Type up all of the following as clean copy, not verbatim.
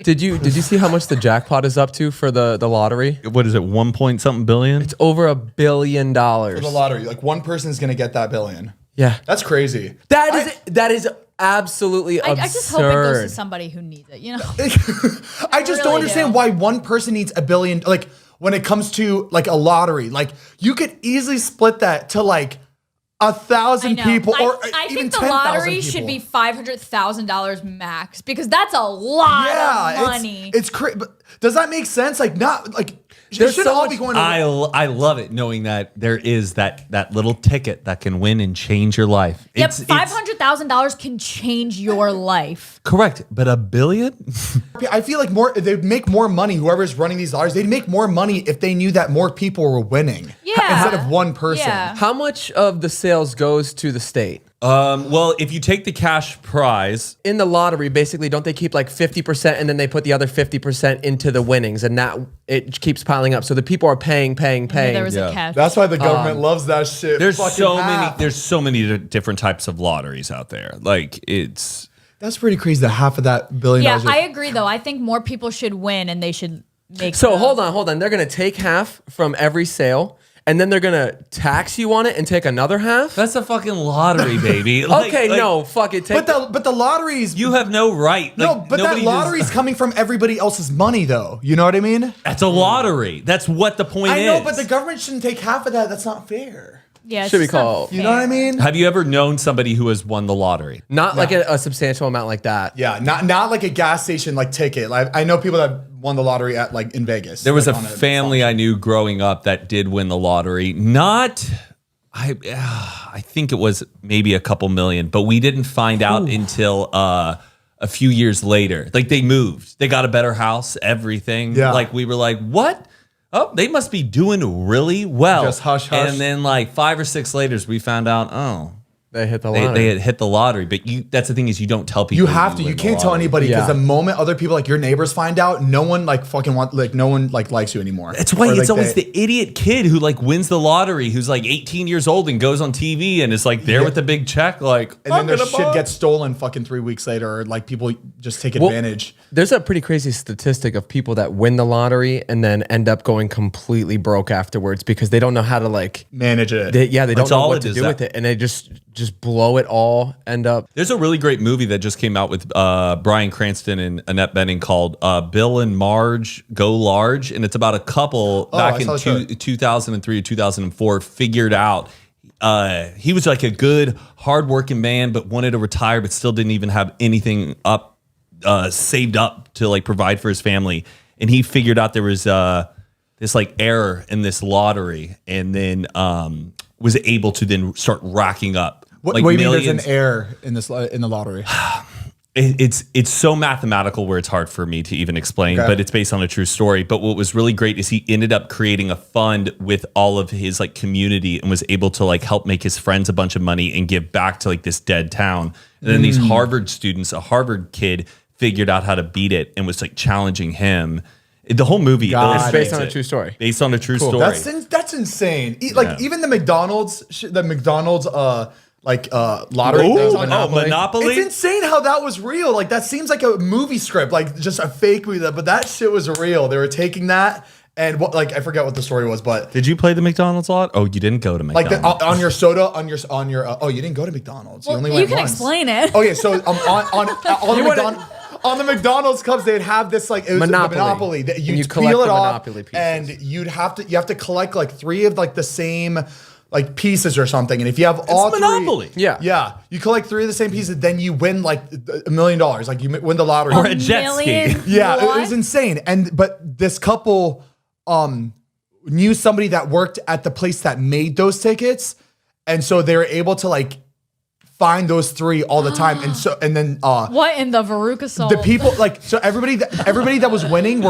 Did you see how much the jackpot is up to for the lottery? What is it? 1 point something billion? It's over $1 billion For the lottery. Like one person is going to get that billion. Yeah. That's crazy. That is absolutely absurd. I just hope it goes to somebody who needs it, you know? I just don't understand why one person needs $1 billion. Like when it comes to like a lottery, like you could easily split that to like 1,000 people or I even think the 10,000 lottery people. should be $500,000 max because that's a lot of money. It's crazy. But does that make sense? Like not like There's should so all much- be going to I love it knowing that there is that little ticket that can win and change your life. Yep, $500,000 can change your life. Correct, but $1 billion? I feel like they'd make more money. Whoever's running these lotteries, they'd make more money if they knew that more people were winning. Yeah. Instead of one person. Yeah. How much of the sales goes to the state? Well, if you take the cash prize, In the lottery, basically, don't they keep like 50% and then they put the other 50% into the winnings and that it keeps piling up. So the people are paying. There was Yeah. a catch. That's why the government loves that shit. there's fucking so half. many different types of lotteries out there. Like it's That's pretty crazy that half of that $1 billion. Yeah, I agree though. I think more people should win and they should make So hold on. They're going to take half from every sale and then they're going to tax you on it and take another half? that's a fucking lottery, baby. No, fuck it. Take But the lotteries. You have no right. No, Like, but that nobody lottery's coming from everybody else's money, though. You know what I mean? That's a lottery. That's what the point is. I know, but the government shouldn't take half of that. That's not fair. Yeah, Should be called- You know what I mean? Have you ever known somebody who has won the lottery? Not like a substantial amount like that. Yeah, not like a gas station like ticket. Like I know people that won the lottery at like in Vegas. There was like, a on family I knew growing up that did win the lottery. I think it was maybe a couple million, but we didn't find out until a few years later. Like they moved, they got a better house, everything. Yeah. Like we were like, what? Oh, they must be doing really well. Just hush, hush. And then like 5 or 6 later, we found out, They hit the they lottery. had hit the lottery. But that's the thing is you don't tell people. You have to. You win the can't tell lottery. anybody because Yeah. the moment other people like your neighbors find out, no one like fucking no one like likes you anymore. That's why Or, it's like, always the idiot kid who like wins the lottery, who's like 18 years old and goes on TV and is like there with the big check, like and then their shit gets stolen fucking 3 weeks later, or like people just take advantage. There's a pretty crazy statistic of people that win the lottery and then end up going completely broke afterwards because they don't know how to like Manage it. they don't That's know all what it to is, do that- with it and they just blow it all, end up. There's a really great movie that just came out with Bryan Cranston and Annette Bening called Bill and Marge Go Large, and it's about a couple I back saw in the 2003 or 2004 figured out he was like a good, hardworking man, but wanted to retire, but still didn't even have anything up saved up to like provide for his family, and he figured out there was this like error in this lottery, and then was able to then start racking up. What Like do you mean there's millions. an error in this in the lottery? It's so mathematical where it's hard for me to even explain, Okay. but it's based on a true story. But what was really great is he ended up creating a fund with all of his like community and was able to like help make his friends a bunch of money and give back to like this dead town. And then these Harvard students, a Harvard kid, figured out how to beat it and was like challenging him. The whole movie God. It's based illustrates on a it. true story. Based on a true story. That's insane. Even the McDonald's lottery Ooh, things on Monopoly? It's insane how that was real. Like that seems like a movie script, like just a fake movie. But that shit was real. They were taking that and what like I forget what the story was, but Did you play the McDonald's lot? Oh, you didn't go to like McDonald's. on your soda on your oh you didn't go to McDonald's. You only you went can once. explain it. Okay, so on the McDonald's cups, they'd have this like it was Monopoly. a Monopoly that And you'd you collect peel it the off, Monopoly pieces. and you have to collect like 3 of like the same like pieces or something. And if you have all It's three, Monopoly. yeah, you collect 3 of the same pieces, then you win like $1 million. Like you win the lottery. Or a jet ski. Million? Yeah, it What? was insane. But this couple knew somebody that worked at the place that made those tickets, and so they were able to like find those 3 all the time. And then What in the Veruca soul? the people like so everybody that was winning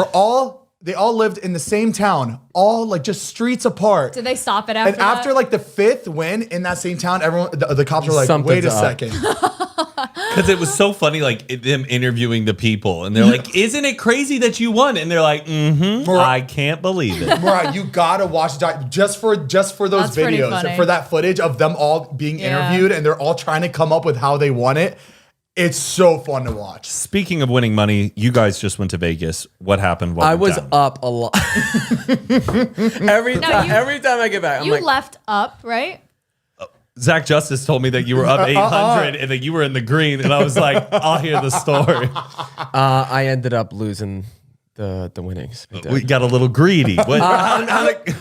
they all lived in the same town, all like just streets apart. Did they stop it after And after that? like the 5th win in that same town, everyone the cops were like, Something's wait a up. second. Because it was so funny, like them interviewing the people, and they're like, "Isn't it crazy that you won?" And they're like, I can't believe it." Mariah, you gotta watch just for those That's pretty videos, funny. for that footage of them all being Yeah. interviewed, and they're all trying to come up with how they won it. It's so fun to watch. Speaking of winning money, you guys just went to Vegas. What happened? I was up a lot. every time I get back, I'm You like, left up, right? Zach Justice told me that you were up 800 and that you were in the green, and I was like, I'll hear the story. I ended up losing the winnings. We got a little greedy.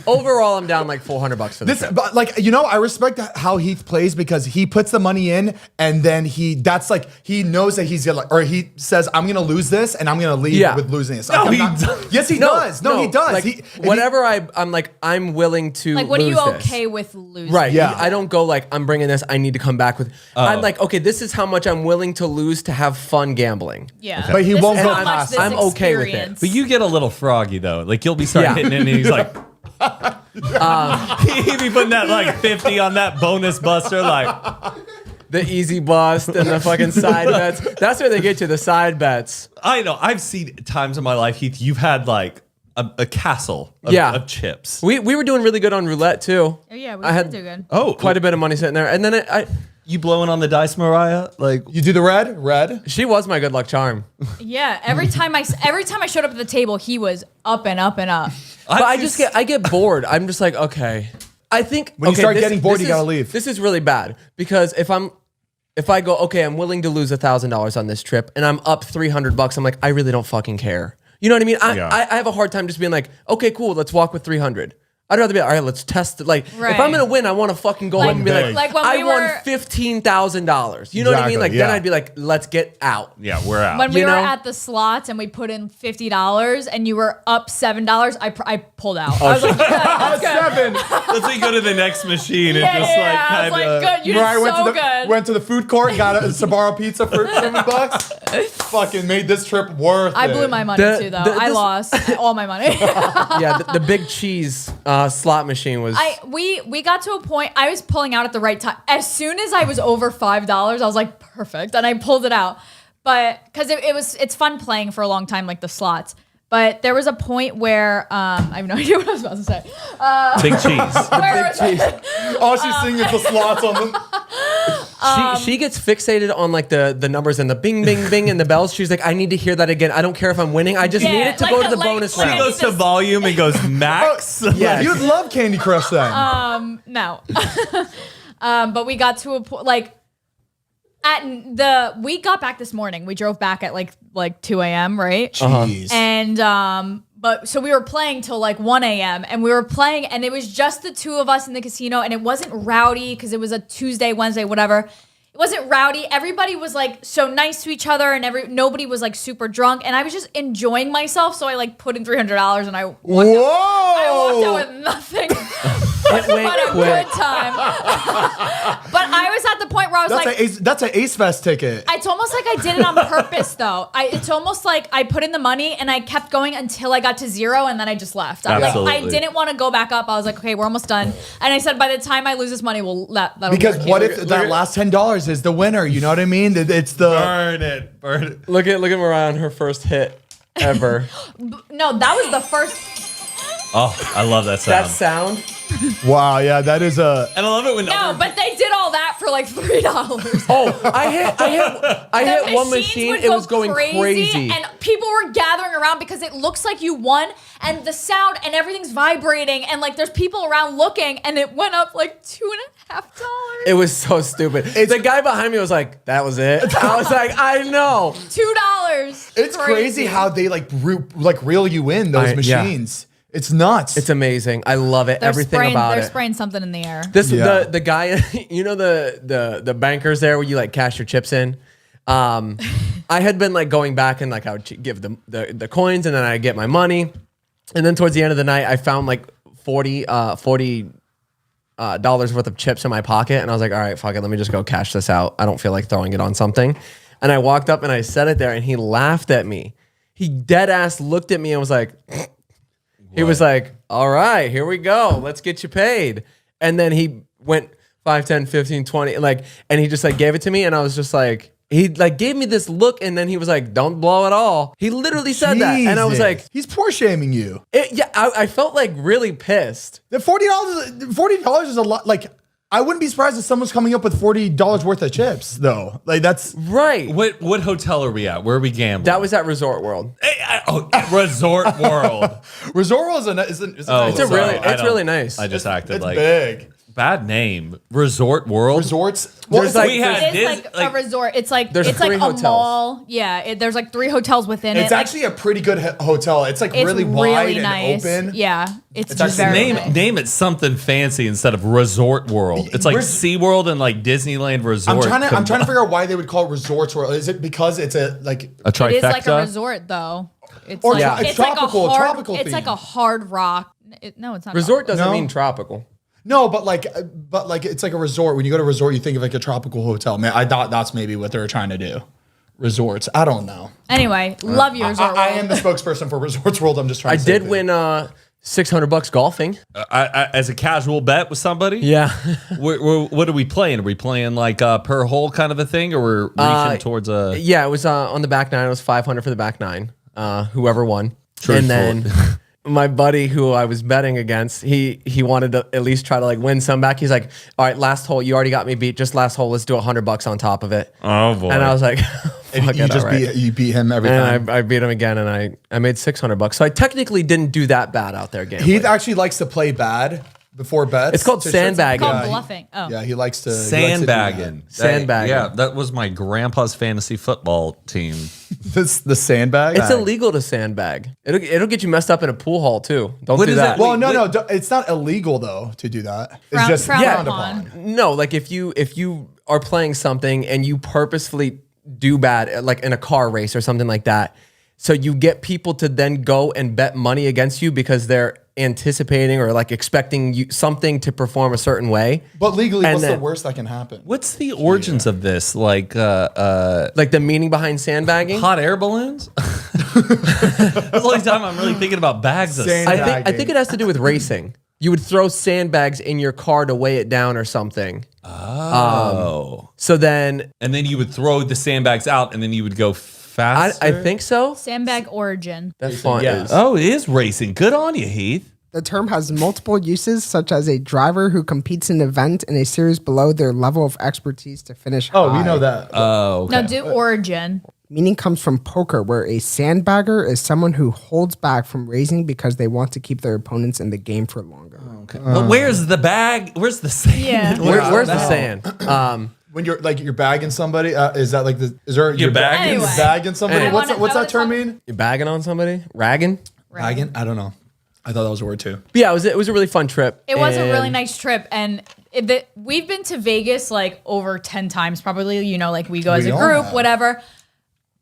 Overall, I'm down like $400 for this. But like, I respect how Heath plays because he puts the money in and then he knows that he's gonna, or he says, I'm gonna lose this and I'm gonna leave with losing this. No, like, he does. Yes, he does. No, he does. Like, whatever I'm like, I'm willing to Like, what are lose you this. okay with losing? Right. Yeah. I don't go like, I'm bringing this, I need to come back with. I'm like, okay, this is how much I'm willing to lose to have fun gambling. Yeah. But he This won't is go how much past this it. I'm okay with it. experience- But you get a little froggy though. Like you'll be starting hitting it and he's like, he'd be putting that like 50 on that bonus buster. Like The easy bust and the fucking side bets. That's where they get you, the side bets. I know I've seen times in my life, Heath, you've had like a castle of chips. We were doing really good on roulette too. Oh, yeah, we I had did do good. Oh, quite a bit of money sitting there. And then you blowing on the dice, Mariah? Like You do the red? she was my good luck charm. Yeah, every time I showed up at the table, he was up and up and up. But I get bored. I'm just like, okay. I think When you start this- getting bored, this you gotta is- leave. This is really bad because if I go, okay, I'm willing to lose $1,000 on this trip and I'm up $300, I'm like, I really don't fucking care. You know what I mean? I have a hard time just being like, okay, cool, let's walk with 300. I'd rather be like, all right, let's test it. Like, Right. if I'm gonna win, I want to fucking go Like- home and be like, like when I we won were- $15,000. You know what I mean? Exactly, Like, then yeah. I'd be like, let's get out. yeah, we're out. When we You were know? at the slots and we put in $50 and you were up $7, I pulled out. I was like, yeah, that's good. 7. Let's say go to the next machine and Yeah, just yeah, like I was kind like, of. good. You did so good. Went to the food court, got a Sbarro pizza for $7. Fucking made this trip worth I it. blew my money too, though. I this- lost all my money. Yeah, the big cheese slot machine was. We got to a point. I was pulling out at the right time. As soon as I was over $5, I was like, perfect, and I pulled it out. But because it's fun playing for a long time, like the slots. But there was a point where I have no idea what I was about to say. Big cheese. Where All she's seeing is the slots on them. She gets fixated on like the numbers and the bing bing bing and the bells. She's like, I need to hear that again. I don't care if I'm winning. I just Yeah, need it to like go to the- the like- bonus like He round. goes to volume and goes max. Yes. You'd love Candy Crush then. no. But we got to a point like we got back this morning. We drove back at like 2 a.m. right? Jeez. And but so we were playing till like 1 a.m. and we were playing and it was just the two of us in the casino and it wasn't rowdy because it was a Tuesday, Wednesday, whatever. It wasn't rowdy. Everybody was like so nice to each other and nobody was like super drunk and I was just enjoying myself. So I like put in $300 and I walked Whoa! I walked out with nothing. It went But a quick. good time. But I was at the point where I was That's an Ace Fest ticket. it's almost like I did it on purpose, though. It's almost like I put in the money and I kept going until I got to zero, and then I just left. I Absolutely. didn't want to go back up. I was like, okay, we're almost done. And I said, by the time I lose this money, that'll Because work what here. if that last $10 is the winner? You know what I mean? It's the Burn it. Burn it. Look at Mariah on her first hit ever. No, that was the first. Oh, I love that sound. That sound. wow. Yeah, that is a. And I love it when No, but they did all that for like $3. Oh, I hit one machine. Would It go was going crazy. and people were gathering around because it looks like you won, and the sound and everything's vibrating, and like there's people around looking, and it went up like $2.50. It was so stupid. The guy behind me was like, "That was it." I was like, "I know." $2. It's crazy how they like reel you in those Yeah. machines. It's nuts. It's amazing. I love it. Everything about They're it. spraying something in the air. Yeah. The guy, you know the bankers there where you like cash your chips in. I had been like going back and like I would give them the coins and then I get my money, and then towards the end of the night I found like $40 worth of chips in my pocket, and I was like, all right, fuck it, let me just go cash this out. I don't feel like throwing it on something, and I walked up and I set it there, and he laughed at me. He dead ass looked at me and was like. He was like, all right, here we go. Let's get you paid. And then he went 5, 10, 15, 20, like, and he just like gave it to me. And I was just like, he like gave me this look. And then he was like, don't blow it all. He literally said that. And I was Jesus. like, he's poor shaming you. yeah, I felt like really pissed. The $40 is a lot. Like, I wouldn't be surprised if someone's coming up with $40 worth of chips, though. Like that's Right. What hotel are we at? Where are we gambling? That was at Resort World. Resort World. Resort World is a nice It's sorry, really nice. I just acted it's like big. bad name. Resort World. Resorts. Well, There's it's like- we had It's this, like a resort. It's like There's it's like 3 a hotels. mall. Yeah, there's like 3 hotels within it. it's Like, actually a pretty good hotel. It's like it's really wide and open. Yeah, it's It's just actually very nice. nice. Name it something fancy instead of Resort World. It's like Where's- SeaWorld and like Disneyland Resort. I'm trying to figure out why they would call it Resorts World. Is it because it's a like a trifecta. It is like a resort though. It's Or like, yeah, it's tropical- like a hard, tropical It's like theme. a hard rock. No, it's not. Resort tropical. doesn't No. mean tropical. no, but like it's like a resort. When you go to a resort, you think of like a tropical hotel. Man, I thought that's maybe what they were trying to do. Resorts. I don't know. Anyway, love your resort. I World. am the spokesperson for Resorts World. I'm just trying. I to say did things. win $600 golfing. I, as a casual bet with somebody. Yeah. What are we playing? Are we playing like per hole kind of a thing, or we're reaching towards a? Yeah, it was on the back 9. It was 500 for the back 9. Whoever won. Truthful. And then my buddy who I was betting against, he wanted to at least try to like win some back. He's like, all right, last hole, you already got me beat. Just last hole, let's do $100 on top of it. Oh boy! And I was like, And fuck you it, just all right. beat him every time. And I beat him again, and I made $600. So I technically didn't do that bad out there gambling. Heath actually likes to play bad before bets. It's called to- sandbagging. Called Yeah, bluffing. Oh, Yeah, he likes to Sandbagging. Sandbagging. Yeah, that was my grandpa's fantasy football team. This the sandbag. It's illegal to sandbag. It'll get you messed up in a pool hall too. Don't What do is that. that? Well, no, Wait. no, it's not illegal though to do that. It's Frown- just frowned frowned upon. upon. No, like if you are playing something and you purposefully do bad, like in a car race or something like that, so you get people to then go and bet money against you because they're anticipating or like expecting you something to perform a certain way. But legally, And what's then- the worst that can happen? What's the origins of this? Like Like the meaning behind sandbagging. hot air balloons? That's the only time I'm really thinking about bags of Sand- I think it has to do with racing. You would throw sandbags in your car to weigh it down or something. Oh. So then And then you would throw the sandbags out, and then you would go faster. I think so. sandbag origin. That's fun. Yeah. Is. Oh, it is racing. Good on you, Heath. The term has multiple uses, such as a driver who competes in an event in a series below their level of expertise to finish Oh, we high. know that. Oh, okay. No, do origin. Meaning comes from poker, where a sandbagger is someone who holds back from raising because they want to keep their opponents in the game for longer. But where's the bag? Where's the sand? Yeah. Where's the sand? When you're like you're bagging somebody, is that like the is there You're bagging? Anyway. bagging somebody? Anyway. What's I that term wanna mean? You bagging on somebody? Ragging? Bagging? I don't know. I thought that was a word too. But yeah, it was a really fun trip. It was a really And nice trip, and we've been to Vegas like over 10 times, probably. You know, like we go as We a all group, have. whatever.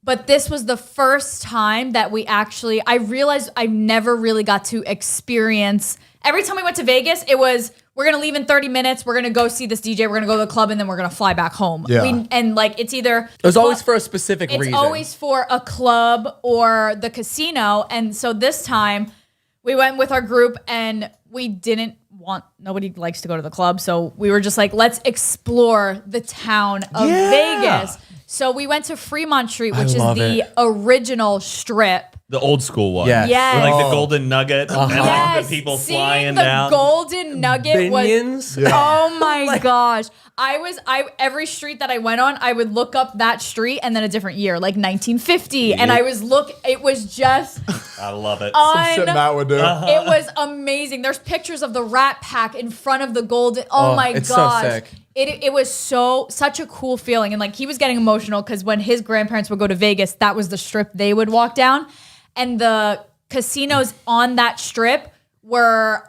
But this was the first time that I realized I never really got to experience. Every time we went to Vegas, it was, we're going to leave in 30 minutes. We're going to go see this DJ. We're going to go to the club, and then we're going to fly back home. Yeah. And like, it's either. it was always for a specific It's reason. always for a club or the casino. And so this time we went with our group and nobody likes to go to the club. So we were just like, let's explore the town of Vegas. So we went to Fremont Street, which is love the it. original strip. The old school one. Yes. Yes. With, like Oh. the golden nugget and like the people seeing flying the down. golden nugget Binions? was oh my gosh. Every street that I went on, I would look up that street and then a different year, like 1950, and I was it was just I love it. Shit Matt would do. it was amazing. There's pictures of the Rat Pack in front of the golden. Oh, my it's so gosh. sick. It was such a cool feeling. And like he was getting emotional because when his grandparents would go to Vegas, that was the strip they would walk down. And the casinos on that strip were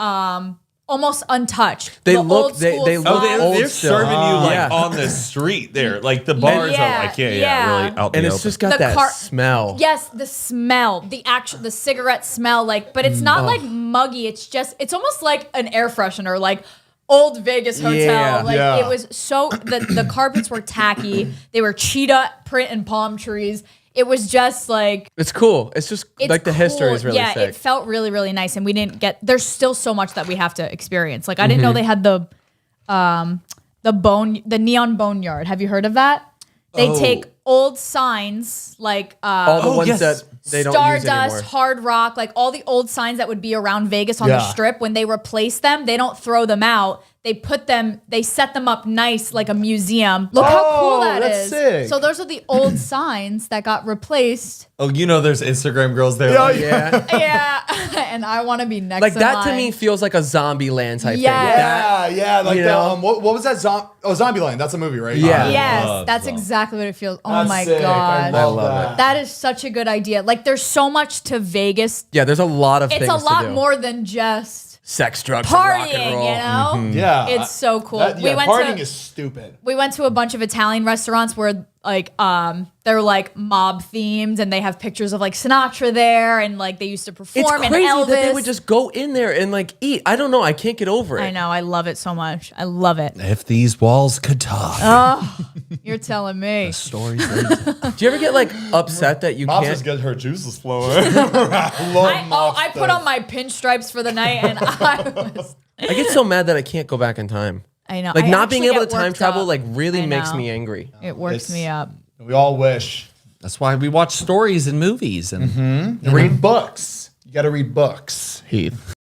almost untouched. They The look- old they- school they look style. old They're still. serving you like Yeah. on the street there. Like the bars Yeah, are like, yeah. really out And the it's open. just got The that car- smell. Yes, the smell, the cigarette smell, like, but it's not like muggy. It's almost like an air freshener, like old Vegas hotel. Yeah. Like Yeah. it was so the carpets were tacky. They were cheetah print and palm trees. It was just like It's cool. It's just it's like the history cool. is really yeah, sick. it felt really really nice, and we didn't get. There's still so much that we have to experience. Like I didn't know they had the neon boneyard. Have you heard of that? They take old signs like All the ones yes. that they don't use Stardust, anymore. Hard Rock, like all the old signs that would be around Vegas on the Yeah. strip. When they replace them, they don't throw them out. they set them up nice like a museum. Look how cool that that's is. sick. So those are the old signs that got replaced. Oh, you know, there's Instagram girls there. Yeah, like, Yeah. Yeah, and I want to be next. Like in that to line. me feels like a zombie land type Yeah. thing. Yeah, like you the, know? what was that? Zombieland. That's a movie, right? Yeah. Yes, that's exactly what it feels. Oh That's my sick. god, I love love that. that is such a good idea. Like, there's so much to Vegas. Yeah, there's a lot of It's things a lot to do. more than just Sex, drugs, and rock and partying. roll. You know, Yeah, it's so cool. Yeah, partying is stupid. We went to a bunch of Italian restaurants where like they're like mob themed and they have pictures of like Sinatra there and like they used to It's perform and crazy Elvis. that they would just go in there and like eat. I don't know. I can't get over it. I know, I love it so much. I love it. If these walls could talk. You're telling me. Stories. Do you ever get like upset that you Mom's can't? just get her juices flowing. I I put on my pinstripes for the night and I get so mad that I can't go back in time. I know. Like I not being actually able to get time worked travel up. like really I makes know. me angry. It works me up. We all wish. That's why we watch stories and movies and Read books. You got to read books. Heath.